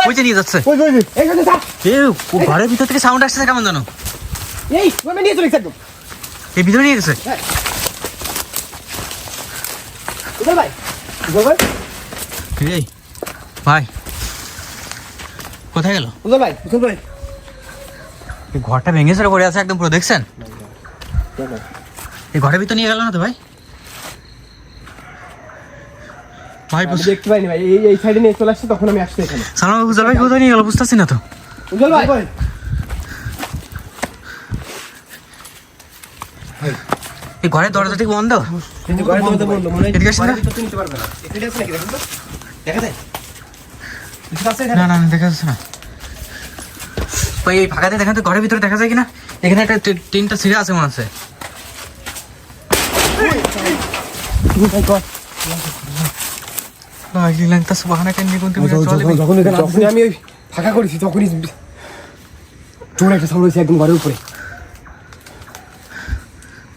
ওই যে নিয়ে যাচ্ছে ঘরের ভিতর থেকে সাউন্ড আসছে কেমন জানো এই ভিতরে নিয়ে গেছে ভাই কোথায় গেল ঘরটা ভেঙে চলে পড়ে আছে একদম পুরো দেখছেন এই ঘরের ভিতর নিয়ে গেল না তো ভাই ভাই দেখতে পাইনি ভাই এই সাইডে নিয়ে চলে আসছে তখন আমি আসছি এখানে সালাম উজ্জ্বল ভাই কোথায় নিয়ে গেল বুঝতেছি না তো উজ্জ্বল ভাই এই ঘরের দরজা ঠিক বন্ধ ঘরের দরজা বন্ধ মনে হয় এদিকে আসেন না ভিতর নিতে পারবে না এখানে আছে নাকি দেখুন তো দেখা যায় কিছু আছে এখানে না না দেখা যাচ্ছে না ভাই এই ফাঁকাতে দেখেন তো ঘরের ভিতরে দেখা যায় কিনা এখানে একটা তিনটা ছিঁড়ে আছে মনে হচ্ছে যখন আমি ওই ফাঁকা করেছি তখনই জোর একটা সাউন্ড হয়েছে একদম ঘরের উপরে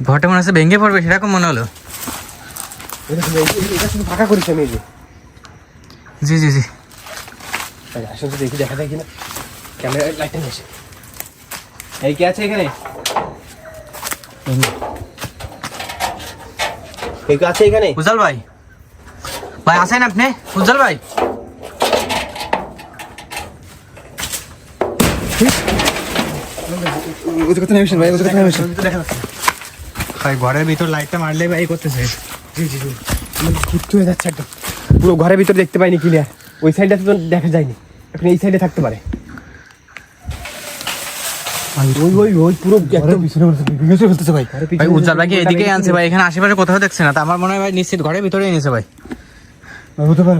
ঘরটা মনে হচ্ছে ভেঙে পড়বে সেরকম মনে হলো এটা শুধু ফাঁকা করেছি আমি এই যে জি জি জি আসলে দেখি দেখা যায় কিনা ক্যামেরা লাইটটা নিয়ে এসে এই কে আছে এখানে কেউ আছে এখানে উজ্জ্বল ভাই ভাই আছেন আপনি উজ্জ্বল ভাই ভাই ঘরের ভিতর লাইটটা মারলে ভাই করতেছে কিচ্ছু হয়ে যাচ্ছে একদম পুরো ঘরের ভিতরে দেখতে পাইনি ক্লিয়ার ওই সাইডটা তো দেখা যায়নি এখন এই সাইডে থাকতে পারে ওই পুরো একদম ফেলতেছে ভাই ভাই উজ্জ্বল ভাইকে এদিকে আনছে ভাই এখানে আশেপাশে কোথাও দেখছে না তো আমার মনে হয় ভাই নিশ্চিত ঘরের ভিতরেই এনেছে ভাই হতে পারে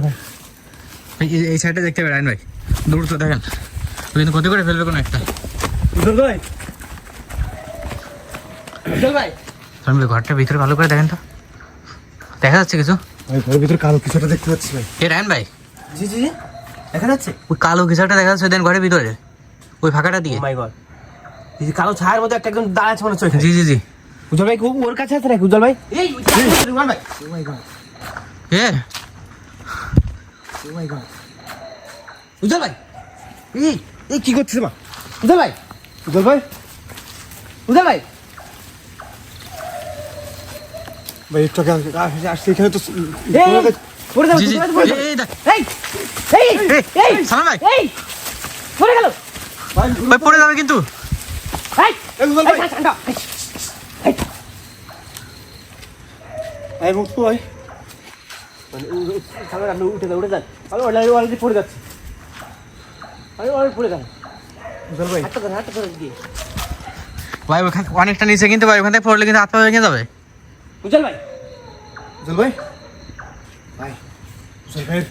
ভাই এই সাইডে দেখতে পারেন ভাই দূর তো দেখেন কিন্তু ক্ষতি করে ফেলবে কোনো একটা ঘরটার ভিতরে ভালো করে দেখেন তো দেখা যাচ্ছে কিছু ভাই ঘরের ভিতরে কালো কিছুটা দেখতে পাচ্ছি ভাই এ রায়ন ভাই জি জি জি দেখা যাচ্ছে ওই কালো কিছুটা দেখা যাচ্ছে দেন ঘরের ভিতরে ওই ফাঁকাটা দিয়ে মাই গড এই যে কালো ছায়ার মধ্যে একটা একদম দাঁড়া আছে মনে হচ্ছে জি জি জি উজ্জ্বল ভাই খুব ওর কাছে আছে নাকি উজ্জ্বল ভাই এই উজ্জ্বল ভাই ও মাই গড এ ও মাই গড উজ্জ্বল ভাই এই কি করছিস মা উজ্জ্বল ভাই উজ্জ্বল ভাই ভাই একটু আসছে এখানে তো পড়ে যাবে জি জি এই দেখ এই সালাম ভাই এই পড়ে গেল ভাই পড়ে যাবে কিন্তু এই উজ্জ্বল ভাই ঠান্ডা এই মুখ তো ভাই মানে সামনে আপনি উঠে যান আমি অলরেডি পড়ে যাচ্ছে আমি অলরেডি পড়ে যান উজ্জ্বল ভাই হাতটা ধরে দিয়ে ভাই ওখানে অনেকটা নিচে কিন্তু ভাই ওখান থেকে পড়লে কিন্তু হাত পা ভেঙে যাবে উজ্জ্বল ভাই ভাই উজ্জ্বল ভাইয়ের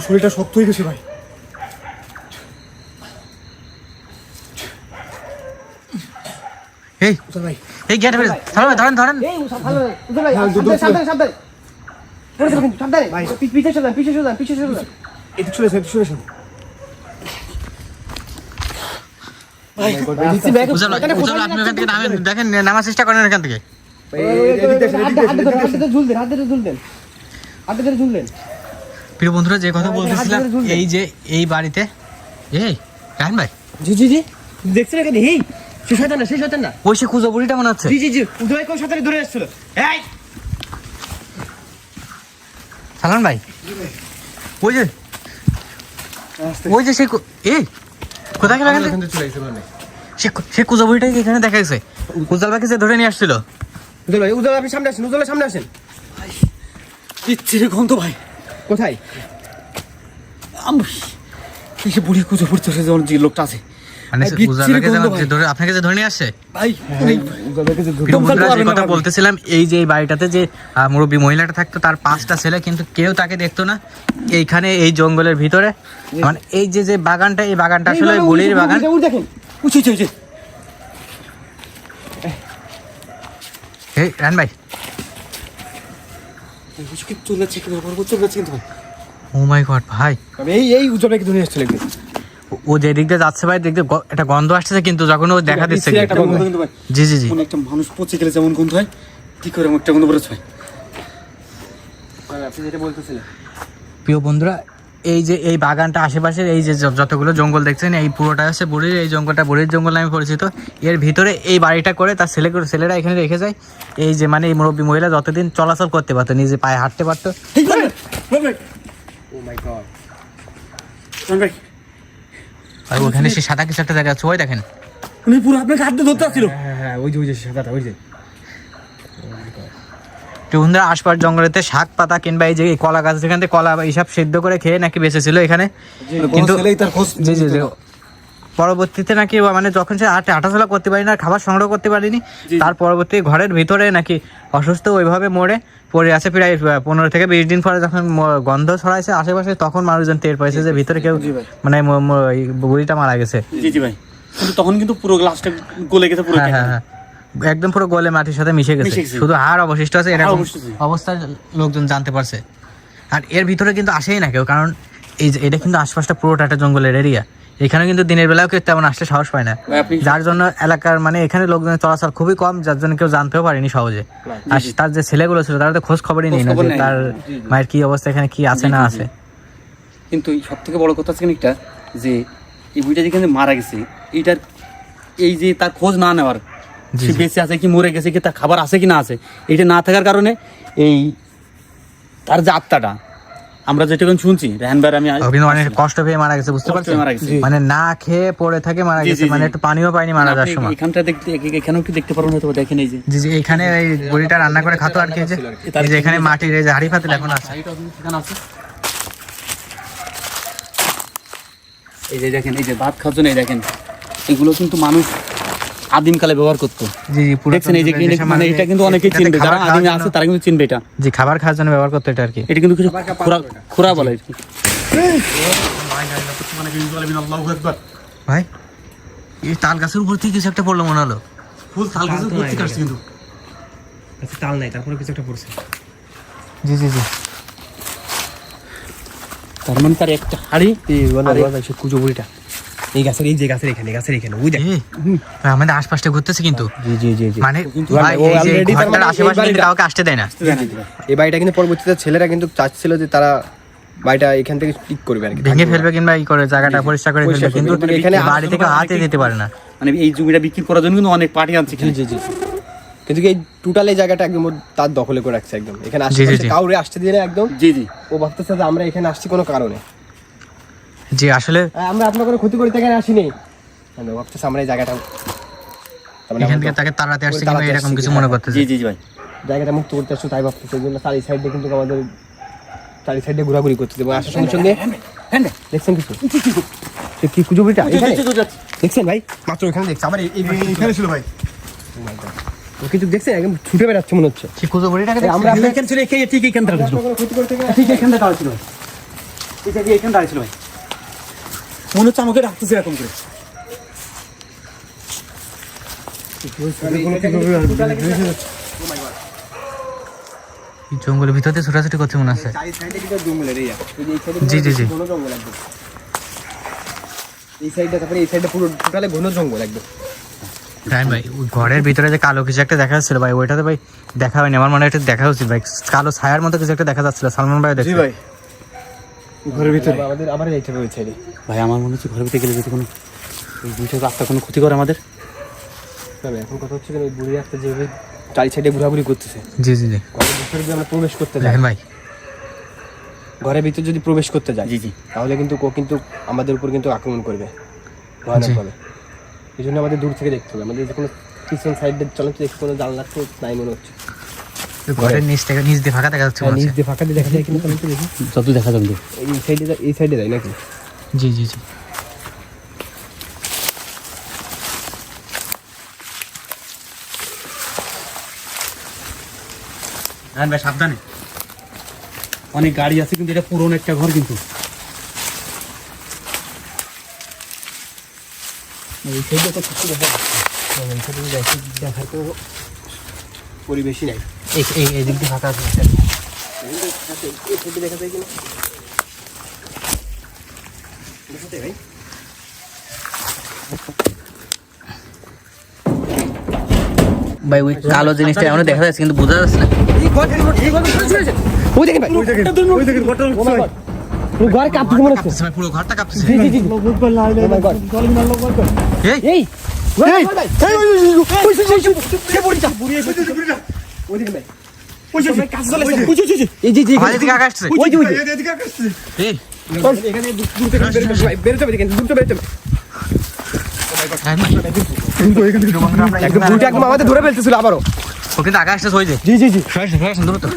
শরীরটা শক্ত হয়ে গেছে ভাই এই উজ্জ্বল ভাই এই গেট বের সালাম ভাই ধরেন এই উজ্জ্বল ভাই সাবধানে পড়ে যাবেন সাবধানে ভাই পিছে সরে যান এদিকে চলে এসেন ভাই উজ্জ্বল আপনি ওখান থেকে নামেন দেখেন নামার চেষ্টা করেন এখান থেকে প্রিয় বন্ধুরা যে কথা বলতেছিলাম এই যে এই বাড়িতে এই রায়ন ভাই জি জি জি দেখছেন এখানে এই সে শয়তান না ওই সে খুঁজো বুড়িটা মনে হচ্ছে জি জি জি উদয় কোন শয়তানে ধরে আসছিল এই সালাম ভাই ওই যে সে এই কোথায় গেল এখান থেকে চলে আসছে মানে সে খুঁজো বুড়িটা এখানে দেখা গেছে উজ্জ্বল ভাইকে যে ধরে নিয়ে আসছিল উদয় আপনি সামনে আসেন পিচ্ছিরে গন্ধ ভাই কোথায় কিসে বুড়ি কুজো পড়তেছে যে লোকটা আছে মানে উজ্জ্বল ভাইকে যে ধরে আপনাকে যে ধরে নিয়ে আসছে ভাই যে কথা বলতেছিলাম এই যে এই বাড়িটাতে যে মুরব্বী মহিলাটা থাকতো তার 5টা ছেলে কিন্তু কেউ তাকে দেখতো না এইখানে এই জঙ্গলের ভিতরে মানে এই যে বাগানটা এই বাগানটা আসলে বুড়ির বাগান দেখেন উচিত এই রান ভাই চলে যাচ্ছে কিন্তু ও মাই গড ভাই এই উজ্জ্বল ভাইকে ধরে আসছিল ও যে দিক দিয়ে যাচ্ছে ভাই দেখতে একটা গন্ধ আসছে কিন্তু যখন ও দেখা দিচ্ছে জি জি জি একটা মানুষ পচে গেলে যেমন গন্ধ হয় ঠিক করে একটা গন্ধ বেরোচ্ছে ভাই আপনি যেটা বলতেছিলেন প্রিয় বন্ধুরা, এই যে এই বাগানটা আশেপাশের এই যে যতগুলো জঙ্গল দেখছেন, এই পুরোটা হচ্ছে বুড়ির, এই জঙ্গলটা বুড়ির জঙ্গল নামে পরিচিত। এর ভিতরে এই বাড়িটা করে তার ছেলেরা এখানে রেখে যায়। এই যে মানে এই মুরব্বী মহিলা যতদিন চলাচল করতে পারতো, নিজে পায়ে হাঁটতে পারতো। আর ওখানে সে সাদা কিছু একটা জায়গা আছে, ওই দেখেন। পুরো আপনাকে হাত ধরতে আসছিল। হ্যাঁ ওই যে সাদাটা ওই যে। বন্ধুরা, আশপাশ জঙ্গলেতে শাক পাতা কিংবা এই যে কলা গাছ, যেখান থেকে কলা এইসব সিদ্ধ করে খেয়ে নাকি বেঁচেছিল এখানে। কিন্তু জি জি জি, পরবর্তীতে নাকি মানে যখন সে হাঁটাচলা করতে পারি না, খাবার সংগ্রহ করতে পারিনি, তার পরবর্তী ঘরের ভিতরে নাকি অসুস্থ ওইভাবে মরে পড়ে আছে। প্রায় 15 থেকে 20 দিন পরে যখন গন্ধ ছড়াইছে আশেপাশে, তখন মানুষজন টের পাইছে যে ভিতরে কেউ মানে বুড়িটা মারা গেছে। জি জি ভাই, কিন্তু তখন কিন্তু পুরো গ্লাসটা গলে গেছে পুরো। হ্যাঁ হ্যাঁ, একদম পুরো গলে মাটির সাথে মিশে গেছে, শুধু হাড় অবশিষ্ট আছে। এরকম অবস্থায় লোকজন জানতে পারছে। আর এর ভিতরে কিন্তু আসেই না কেউ, কারণ এই যে এটা কিন্তু আশপাশটা পুরোটা একটা জঙ্গলের এরিয়া। এখানে কিন্তু দিনের বেলাও কেউ তেমন আসতে সাহস পায় না, যার জন্য এলাকার মানে এখানে লোকজনের চলাচল খুবই কম, যার জন্য কেউ জানতেও পারেনি সহজে। আর তার যে ছেলেগুলো ছিল তারা তো খোঁজ খবরই নেই না যে তার মায়ের কি অবস্থা, এখানে কি আছে না আছে। কিন্তু সব থেকে বড় কথা হচ্ছে একটা, যে এই বুড়িটা যেখানে মারা গেছে, এইটার এই যে তার খোঁজ না নেওয়ার, সে বেঁচে আছে কি মরে গেছে কি, তার খাবার আছে কি না আছে, এটা না থাকার কারণে এই তার যে আত্মাটা আমরা যেটুকু শুনছি, রেহান ভাই আমি কিন্তু অনেক কষ্ট পেয়ে মারা গেছে, বুঝতে পারছেন, মানে না খেয়ে পড়ে থাকে মারা গেছে, মানে একটু পানিও পায়নি মারা যাওয়ার সময়। এখানটা দেখতে, এখানেও কি দেখতে পারবেন হয়তো, দেখেন এই যে জি জি, এখানে এই বুড়িটা রান্না করে খাতো আর কি। এই যে এখানে মাটির এই যে হাড়ি পাতিল এখন আছে। এই যে দেখেন, এই যে ভাত খাওয়ার জন্য, এই দেখেন এগুলো কিন্তু মানুষ আদিমকালে ব্যবহার করতো। জি জি, দেখছেন এই যে মানে এটা কিন্তু অনেকেই চিনবে, যারা আদিমে আছে তারা কিন্তু চিনবে এটা। জি, খাবার খাওয়ার জন্য ব্যবহার করতো এটা আর কি। এটা কিন্তু কিছু খোরা বলে আর কি। ভাই, এই তাল গাছের উপর থেকে কিছু একটা পড়লো মনে হলো। ফুল তাল গাছের উপর থেকে আসছে কিন্তু। আচ্ছা তাল নাই, তারপরে কিছু একটা পড়ছে। জি জি জি, তার মানে তার একটা হাড়ি সে কুজো বুড়িটা এই গাছের, এই যে গাছের এখানে ওই দেখ আমাদের আশপাশটা ঘুরতেছে কিন্তু। জি জি জি জি, মানে ভাই, এই যে ঘরটার আশেপাশে কিন্তু কাউকে আসতে দেয় না। এই বাড়িটা কিন্তু পরবর্তীতে ছেলেরা কিন্তু চাচ্ছিল যে তারা বাড়িটা এখান থেকে ঠিক করবে আর কি, ভেঙে ফেলবে কিংবা ই করে জায়গাটা পরিষ্কার করে ফেলবে, কিন্তু এখানে বাড়ি থেকে হাতে দিতে পারে না। মানে এই জমিটা বিক্রি করার জন্য কিন্তু অনেক পার্টি আনছে। জি জি জি, কিন্তু এই টোটাল এই জায়গাটা একদম তার দখলে করে রাখছে একদম। এখানে আশেপাশে কাউরে আসতে দিয়ে না একদম। জি জি, ও ভাবতেছে যে আমরা এখানে আসছি কোনো কারণে। জি, আসলে আমরা আপনার কোনো ক্ষতি করতে এখানে আসিনি, আমরা ভাবতেছি আমরা এই জায়গাটা এখান থেকে তাকে তাড়াতে আসছে কিংবা এরকম কিছু মনে করতেছে। জি জি ভাই, জায়গাটা মুক্ত করতে আসছো তাই ভাবতেছে। এই জন্য চারি সাইডে কিন্তু আমাদের চারি সাইডে ঘোরাঘুরি করতেছে এবং আসার সঙ্গে সঙ্গে দেখছেন কিছু কি কুজুবিটা দেখছেন ভাই, মাত্র এখানে দেখছি আবার এখানে ছিল ভাই। ও কিছু দেখছেন একদম ছুটে বেড়াচ্ছে মনে হচ্ছে। কি কুজো বড়িটাকে আমরা এখানে ছিল, ঠিক এখানে দাঁড়িয়েছিল, ঠিক এখানে দাঁড়িয়েছিল, এখানে দাঁড়িয়েছিল ভাই। মনে হচ্ছে আমাকে ডাকতেছে এরকম করে। জঙ্গলের ভিতরে ছোটাছুটি করছে মনে আছে। জি জি জি, এই সাইডটা, তারপরে এই সাইডটা পুরো টোটালে ঘন জঙ্গল একদম। ভাই, ঘরের ভিতরে যে কালো কিছু একটা দেখা যাচ্ছিল ভাই, ওইটাতে ভাই দেখা হয়নি, আমার মনে হয় এটা দেখা উচিত ভাই। কালো ছায়ার মতো কিছু একটা দেখা যাচ্ছিল, সালমান ভাই দেখছি ভাই ঘরের ভিতরে আমাদের আবার যাইতে হবে ওই সাইডে ভাই। আমার মনে হচ্ছে ঘরের ভিতরে গেলে যদি কোনো ওই দুইটা রাস্তা কোনো ক্ষতি করে আমাদের। এখন কথা হচ্ছে ওই বুড়ি রাস্তা যেভাবে চারি সাইডে ঘোরাঘুরি করতেছে। জি জি জি, ঘরের ভিতরে যদি আমরা প্রবেশ করতে যাই দেখেন ভাই, ঘরের ভিতরে যদি প্রবেশ করতে যাই, জি জি, তাহলে কিন্তু ও কিন্তু আমাদের উপর কিন্তু আক্রমণ করবে ভয়ানকভাবে। এই জন্য আমাদের দূর থেকে দেখতে হবে। আমাদের যে কোনো পিছন সাইডে চলে তো দেখি কোনো জানলা তো নাই মনে হচ্ছে। ঘরের নিচ দিয়ে ফাঁকা দেখা যাচ্ছে, নিচ দিয়ে ফাঁকা দিয়ে দেখা যায় কিন্তু দেখি যত দেখা যাবে এই সাইডে যায় নাকি। জি জি জি, হ্যাঁ ভাই সাবধানে, অনেক গাড়ি আছে কিন্তু এটা পুরনো একটা ঘর কিন্তু। এই সাইডে তো কিছু দেখার তো পরিবেশই নাই। এই দিক দিয়ে ফাঁকা আছে। এই সাইডে দেখা যায় কিনা ভাই। ভাই, ওই কালো জিনিসটা এমন দেখা যাচ্ছে কিন্তু বোঝা যাচ্ছে না। ওই দেখেন ভাই, ওই দেখেন পুরো ঘর কাঁপতেছে মনে হচ্ছে। কাঁপতেছে ভাই, পুরো ঘরটা কাঁপতেছে। জি জি জি লোক বুঝ পারলা Oh my God. জল মিনা লোক বল কর এই এই ভাই ভাই কে পড়ি যা বুড়িয়ে বুড়িটা ওদিকে ভাই ওইছে ভাই কাছে চলে এসেছে এই জি জি আমাদের দিকে আগে আসছে। ওই যে ওই যে এদিকে আসছে এই এখানে দূর থেকে বেরোতে হবে কিন্তু দূর থেকে বেরোতে হবে একদম বুড়িটা একদম আমাদের ধরে ফেলতেছিল আবারও ও কিন্তু আগে আসছে, ওই যে জি জি জি সরে আসেন, দূরে তো।